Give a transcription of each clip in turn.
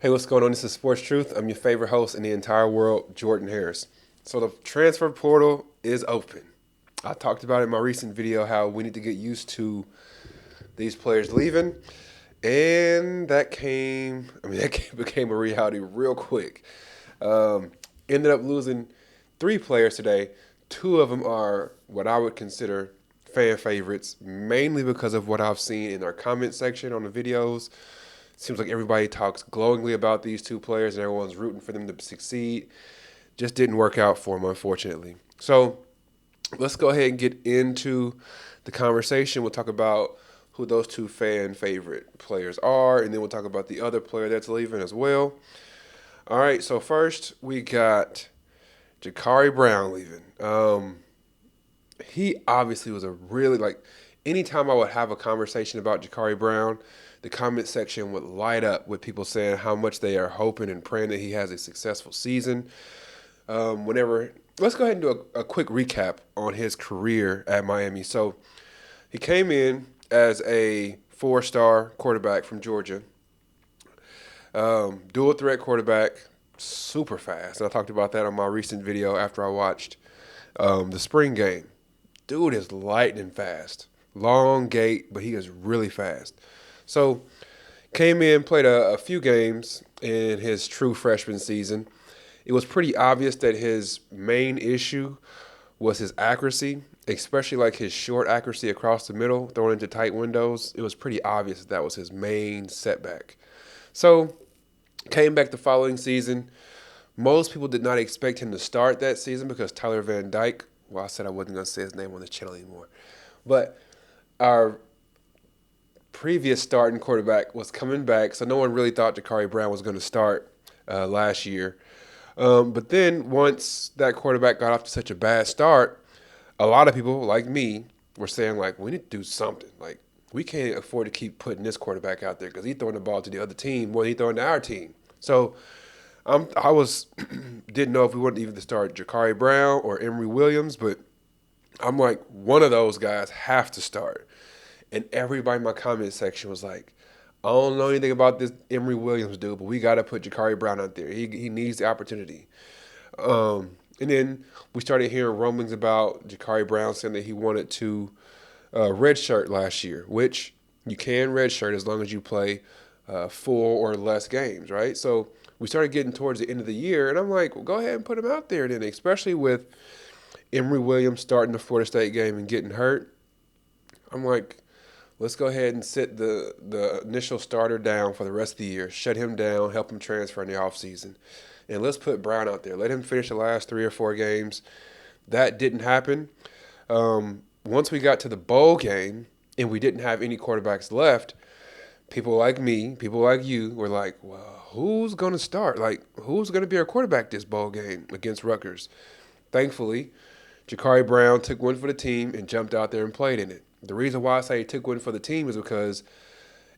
Hey, what's going on? This is Sports Truth. I'm your favorite host in the entire world, Jordan Harris. So the transfer portal is open. I talked about in my recent video how we need to get used to these players leaving, and that became a reality real quick. Um, Ended up losing three players today. Two of them are what I would consider fan favorites, mainly because of what I've seen in our comment section on the videos. Seems like everybody talks glowingly about these two players and everyone's rooting for them to succeed. Just didn't work out for them, unfortunately. So let's go ahead and get into the conversation. We'll talk about who those two fan favorite players are, and then we'll talk about the other player that's leaving as well. All right, so first we got Jakari Brown leaving. He obviously was a really anytime I would have a conversation about Jakari Brown, the comment section would light up with people saying how much they are hoping and praying that he has a successful season. Let's go ahead and do a quick recap on his career at Miami. So he came in as a four-star quarterback from Georgia, dual threat quarterback, super fast. And I talked about that on my recent video after I watched the spring game. Dude is lightning fast. Long gait, but he is really fast. So came in, played a few games in his true freshman season. It was pretty obvious that his main issue was his accuracy, especially like his short accuracy across the middle, throwing into tight windows. It was pretty obvious that was his main setback. So came back the following season. Most people did not expect him to start that season because Tyler Van Dyke, well, I said I wasn't going to say his name on this channel anymore, but our previous starting quarterback was coming back, so no one really thought Jakari Brown was going to start last year. But then once that quarterback got off to such a bad start, a lot of people like me were saying, like, we need to do something. Like, we can't afford to keep putting this quarterback out there because he's throwing the ball to the other team more than he's throwing to our team. So I was didn't know if we wanted even to start Jakari Brown or Emory Williams, but I'm like, one of those guys have to start. And everybody in my comment section was like, I don't know anything about this Emory Williams dude, but we got to put Jakari Brown out there. He needs the opportunity. And then we started hearing rumblings about Jakari Brown saying that he wanted to redshirt last year, which you can redshirt as long as you play 4 or less games, right? So we started getting towards the end of the year, and I'm like, well, go ahead and put him out there then, especially with Emory Williams starting the Florida State game and getting hurt. I'm like, let's go ahead and sit the initial starter down for the rest of the year, shut him down, help him transfer in the offseason. And let's put Brown out there. Let him finish the last 3 or 4 games. That didn't happen. Once we got to the bowl game and we didn't have any quarterbacks left, people like me, people like you were like, well, who's going to start? Like, who's going to be our quarterback this bowl game against Rutgers? Thankfully, Jakari Brown took one for the team and jumped out there and played in it. The reason why I say he took one for the team is because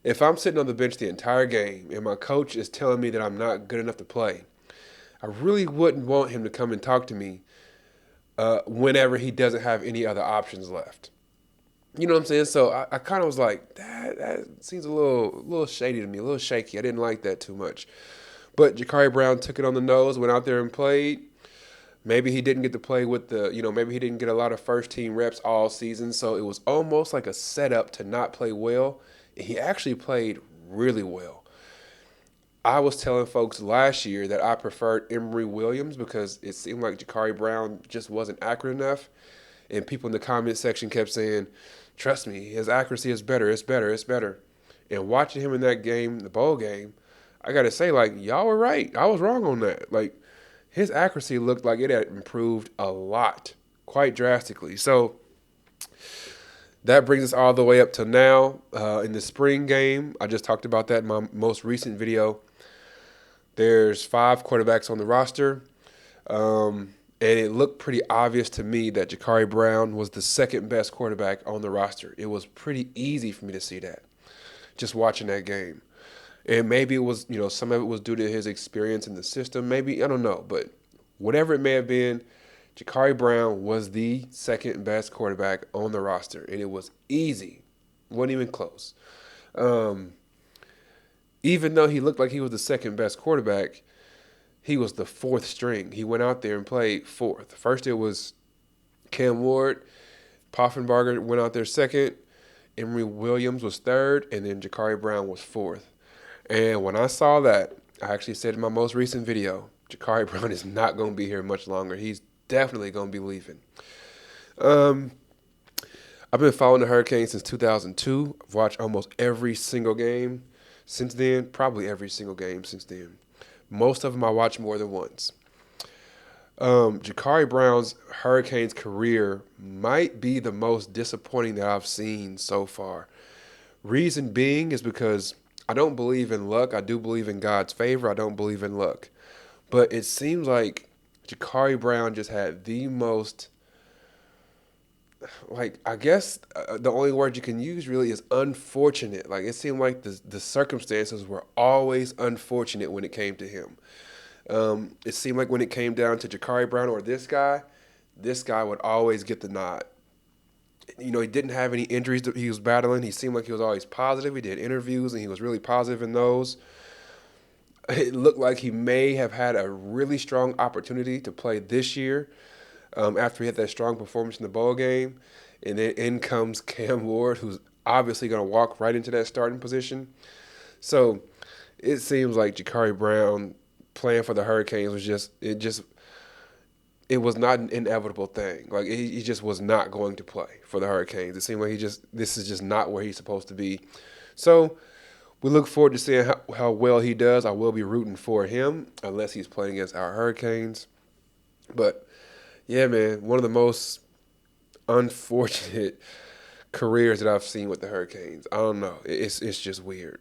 if I'm sitting on the bench the entire game and my coach is telling me that I'm not good enough to play, I really wouldn't want him to come and talk to me whenever he doesn't have any other options left. You know what I'm saying? So I kind of was like, that seems a little shady to me, a little shaky. I didn't like that too much. But Jakari Brown took it on the nose, went out there and played. Maybe he didn't get to play with maybe he didn't get a lot of first-team reps all season, so it was almost like a setup to not play well. And he actually played really well. I was telling folks last year that I preferred Emory Williams because it seemed like Jakari Brown just wasn't accurate enough. And people in the comment section kept saying, trust me, his accuracy is better, it's better, it's better. And watching him in that game, the bowl game, I got to say, like, y'all were right. I was wrong on that. Like, his accuracy looked like it had improved a lot, quite drastically. So that brings us all the way up to now. In the spring game, I just talked about that in my most recent video. There's 5 quarterbacks on the roster. And it looked pretty obvious to me that Jakari Brown was the second best quarterback on the roster. It was pretty easy for me to see that, just watching that game. And maybe it was, some of it was due to his experience in the system. Maybe, I don't know. But whatever it may have been, Jakari Brown was the second best quarterback on the roster. And it was easy. Wasn't even close. Even though he looked like he was the second best quarterback, he was the fourth string. He went out there and played fourth. First it was Cam Ward. Poffenbarger went out there second. Emory Williams was third. And then Jakari Brown was fourth. And when I saw that, I actually said in my most recent video, Jakari Brown is not going to be here much longer. He's definitely going to be leaving. I've been following the Hurricanes since 2002. I've watched almost every single game since then, probably every single game since then. Most of them I watched more than once. Jakari Brown's Hurricanes career might be the most disappointing that I've seen so far. Reason being is because I don't believe in luck. I do believe in God's favor. I don't believe in luck. But it seems like Jakari Brown just had the most, I guess the only word you can use really is unfortunate. Like, it seemed like the circumstances were always unfortunate when it came to him. It seemed like when it came down to Jakari Brown or this guy would always get the nod. He didn't have any injuries that he was battling. He seemed like he was always positive. He did interviews, and he was really positive in those. It looked like he may have had a really strong opportunity to play this year after he had that strong performance in the bowl game. And then in comes Cam Ward, who's obviously going to walk right into that starting position. So it seems like Jakari Brown playing for the Hurricanes was it was not an inevitable thing. Like, he just was not going to play for the Hurricanes. It seemed like this is just not where he's supposed to be. So we look forward to seeing how well he does. I will be rooting for him unless he's playing against our Hurricanes. But, yeah, man, one of the most unfortunate careers that I've seen with the Hurricanes. I don't know. It's just weird.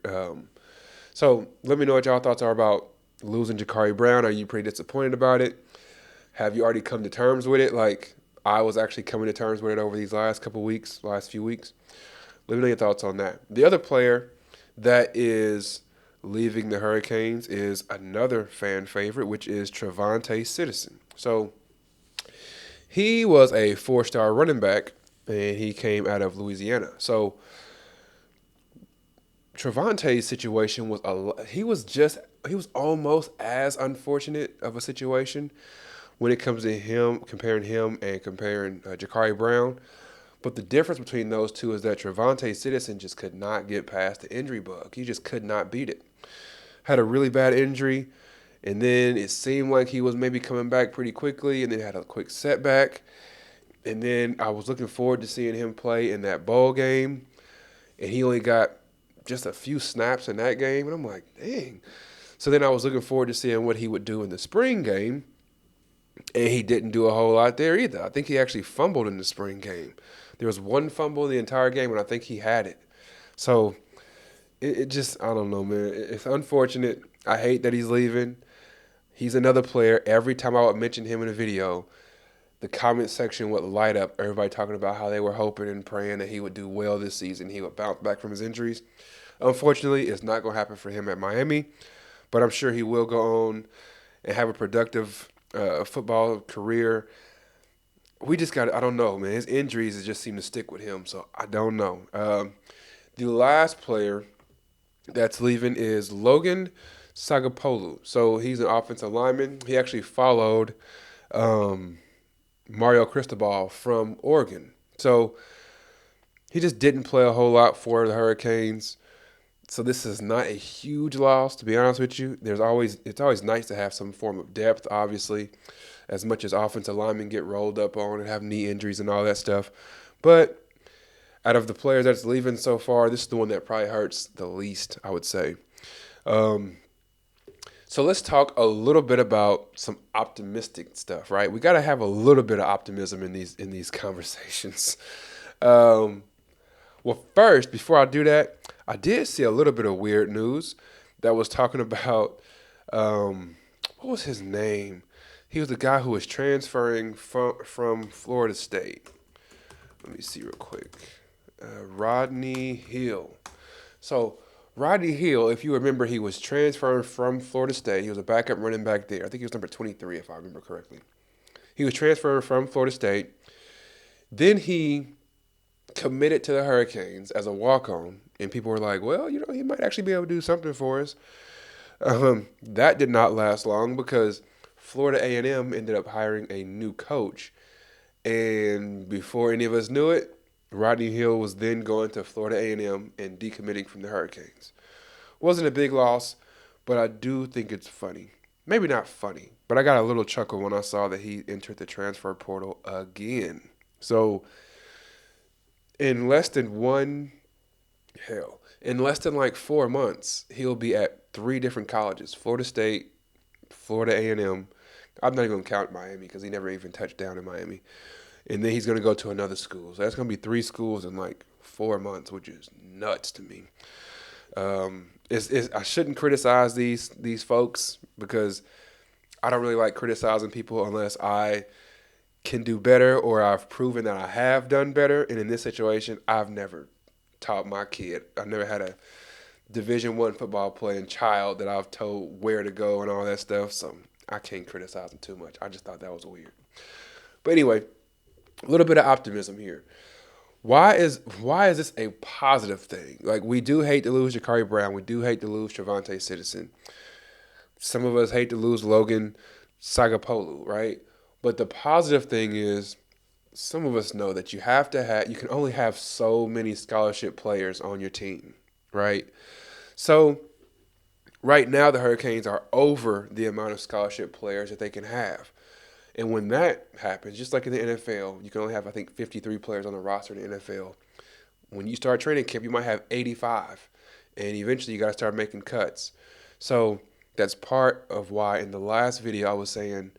So let me know what y'all thoughts are about losing Jakari Brown. Are you pretty disappointed about it? Have you already come to terms with it? Like, I was actually coming to terms with it over these last few weeks. Let me know your thoughts on that. The other player that is leaving the Hurricanes is another fan favorite, which is Trevante Citizen. So he was a 4-star running back, and he came out of Louisiana. So Trevante's situation was he was almost as unfortunate of a situation when it comes to comparing Jakari Brown. But the difference between those two is that Trevante Citizen just could not get past the injury bug. He just could not beat it. Had a really bad injury, and then it seemed like he was maybe coming back pretty quickly, and then had a quick setback. And then I was looking forward to seeing him play in that bowl game, and he only got just a few snaps in that game, and I'm like, dang. So then I was looking forward to seeing what he would do in the spring game, and he didn't do a whole lot there either. I think he actually fumbled in the spring game. There was one fumble in the entire game, and I think he had it. So it just, I don't know, man. It's unfortunate. I hate that he's leaving. He's another player. Every time I would mention him in a video, the comment section would light up. Everybody talking about how they were hoping and praying that he would do well this season. He would bounce back from his injuries. Unfortunately, it's not going to happen for him at Miami, but I'm sure he will go on and have a productive football career. I don't know, man. His injuries just seem to stick with him, so I don't know. The last player that's leaving is Logan Sagapolu. So he's an offensive lineman. He actually followed Mario Cristobal from Oregon. So he just didn't play a whole lot for the Hurricanes. So this is not a huge loss, to be honest with you. It's always nice to have some form of depth, obviously, as much as offensive linemen get rolled up on and have knee injuries and all that stuff. But out of the players that's leaving so far, this is the one that probably hurts the least, I would say. So let's talk a little bit about some optimistic stuff, right? We got to have a little bit of optimism in these conversations. Well, first, before I do that, I did see a little bit of weird news that was talking about, what was his name? He was the guy who was transferring from Florida State. Let me see real quick. Rodney Hill. So Rodney Hill, if you remember, he was transferring from Florida State. He was a backup running back there. I think he was number 23, if I remember correctly. He was transferring from Florida State. Then he committed to the Hurricanes as a walk-on And people were like, well, he might actually be able to do something for us. That did not last long because Florida A&M ended up hiring a new coach. And before any of us knew it, Rodney Hill was then going to Florida A&M and decommitting from the Hurricanes. Wasn't a big loss, but I do think it's funny. Maybe not funny, but I got a little chuckle when I saw that he entered the transfer portal again. So in less than in less than like 4 months, he'll be at 3 different colleges: Florida State, Florida A&M. I'm not even going to count Miami because he never even touched down in Miami. And then he's going to go to another school. So that's going to be 3 schools in like 4 months, which is nuts to me. I shouldn't criticize these folks because I don't really like criticizing people unless I can do better or I've proven that I have done better. And in this situation, I've never taught my kid. I've never had a Division I football playing child that I've told where to go and all that stuff. So I can't criticize them too much. I just thought that was weird. But anyway, a little bit of optimism here. Why is this a positive thing? Like, we do hate to lose Jakari Brown. We do hate to lose Trevante Citizen. Some of us hate to lose Logan Sagapolu, right? But the positive thing is some of us know that you can only have so many scholarship players on your team, right? So right now the Hurricanes are over the amount of scholarship players that they can have. And when that happens, just like in the NFL, you can only have, I think, 53 players on the roster in the NFL. When you start training camp, you might have 85. And eventually you got to start making cuts. So that's part of why in the last video I was saying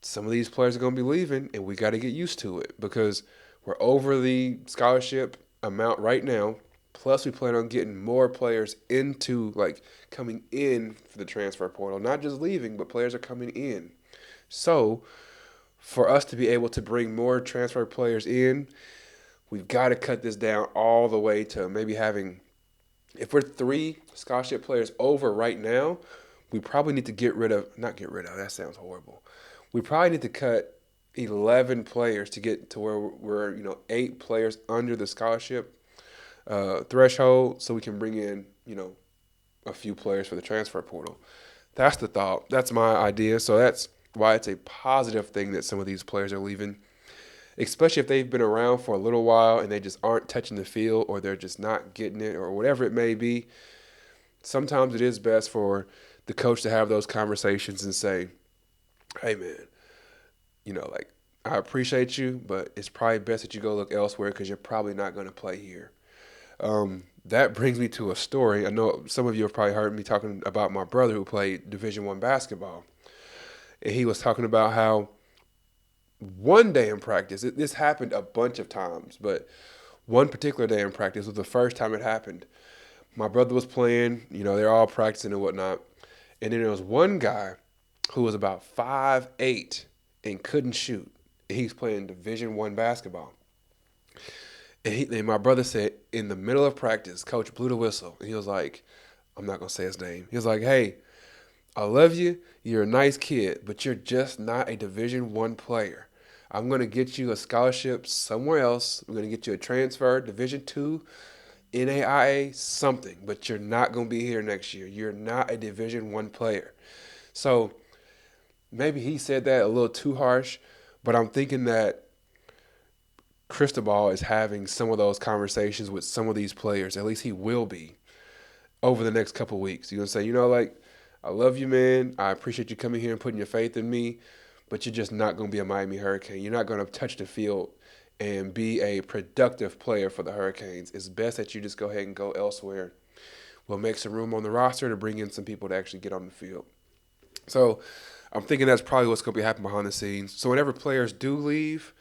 some of these players are going to be leaving, and we got to get used to it because we're over the scholarship amount right now. Plus, we plan on getting more players into, like, coming in for the transfer portal. Not just leaving, but players are coming in. So, for us to be able to bring more transfer players in, we've got to cut this down all the way to maybe having, if we're 3 scholarship players over right now, we probably need to that sounds horrible. We probably need to cut 11 players to get to where we're 8 players under the scholarship threshold so we can bring in, a few players for the transfer portal. That's the thought. That's my idea. So that's why it's a positive thing that some of these players are leaving, especially if they've been around for a little while and they just aren't touching the field or they're just not getting it or whatever it may be. Sometimes it is best for the coach to have those conversations and say, hey, man, I appreciate you, but it's probably best that you go look elsewhere because you're probably not going to play here. That brings me to a story. I know some of you have probably heard me talking about my brother who played Division I basketball. And he was talking about how one day in practice, this happened a bunch of times, but one particular day in practice was the first time it happened. My brother was playing, they're all practicing and whatnot. And then there was one guy who was about 5'8" and couldn't shoot. And he's playing Division I basketball. And my brother said, in the middle of practice, coach blew the whistle. And he was like, I'm not going to say his name. He was like, hey, I love you. You're a nice kid, but you're just not a Division I player. I'm going to get you a scholarship somewhere else. I'm going to get you a transfer, Division II, NAIA, something. But you're not going to be here next year. You're not a Division I player. So maybe he said that a little too harsh, but I'm thinking that Cristobal is having some of those conversations with some of these players. At least he will be over the next couple of weeks. You're going to say, I love you, man. I appreciate you coming here and putting your faith in me, but you're just not going to be a Miami Hurricane. You're not going to touch the field and be a productive player for the Hurricanes. It's best that you just go ahead and go elsewhere. We'll make some room on the roster to bring in some people to actually get on the field. So I'm thinking that's probably what's going to be happening behind the scenes. So whenever players do leave,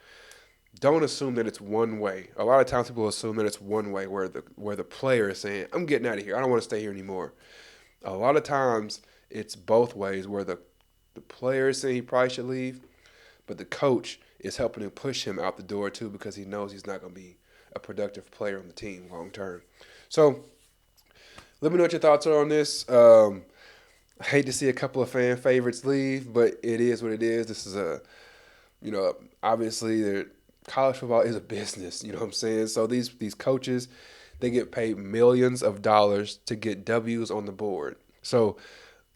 don't assume that it's one way. A lot of times people assume that it's one way where the player is saying, I'm getting out of here. I don't want to stay here anymore. A lot of times it's both ways where the player is saying he probably should leave, but the coach is helping to push him out the door too because he knows he's not going to be a productive player on the team long term. So let me know what your thoughts are on this. I hate to see a couple of fan favorites leave, but it is what it is. This is obviously college football is a business, you know what I'm saying? So these coaches, They get paid millions of dollars to get W's on the board. So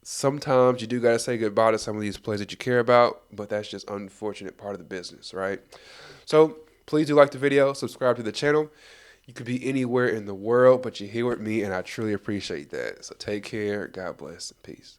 sometimes you do got to say goodbye to some of these players that you care about, but that's just unfortunate part of the business, right? So please do like the video, subscribe to the channel. You could be anywhere in the world, but you're here with me, and I truly appreciate that. So take care. God bless and peace.